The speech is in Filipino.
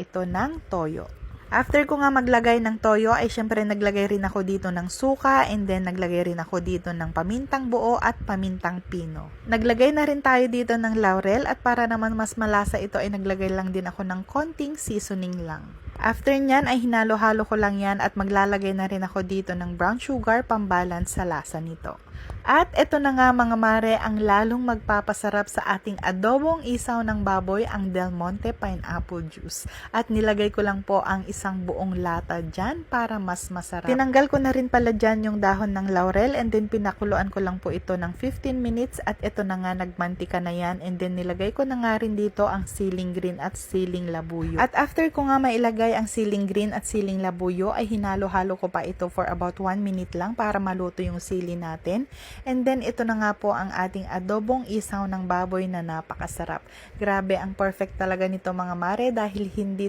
ito ng toyo. After ko nga maglagay ng toyo ay syempre naglagay rin ako dito ng suka and then naglagay rin ako dito ng pamintang buo at pamintang pino. Naglagay na rin tayo dito ng laurel at para naman mas malasa ito ay naglagay lang din ako ng konting seasoning lang. After nyan ay hinalo-halo ko lang yan at maglalagay na rin ako dito ng brown sugar pambalance sa lasa nito. At ito na nga mga mare ang lalong magpapasarap sa ating adobong isaw ng baboy, ang Del Monte Pineapple Juice. At nilagay ko lang po ang isang buong lata dyan para mas masarap. Tinanggal ko na rin pala dyan yung dahon ng laurel and then pinakuluan ko lang po ito ng 15 minutes at ito na nga nagmantika na yan and then nilagay ko na nga rin dito ang siling green at siling labuyo. At after ko nga mailagay ang siling green at siling labuyo ay hinalo-halo ko pa ito for about 1 minute lang para maluto yung sili natin. And then ito na nga po ang ating adobong isaw ng baboy na napakasarap. Grabe, ang perfect talaga nito mga mare dahil hindi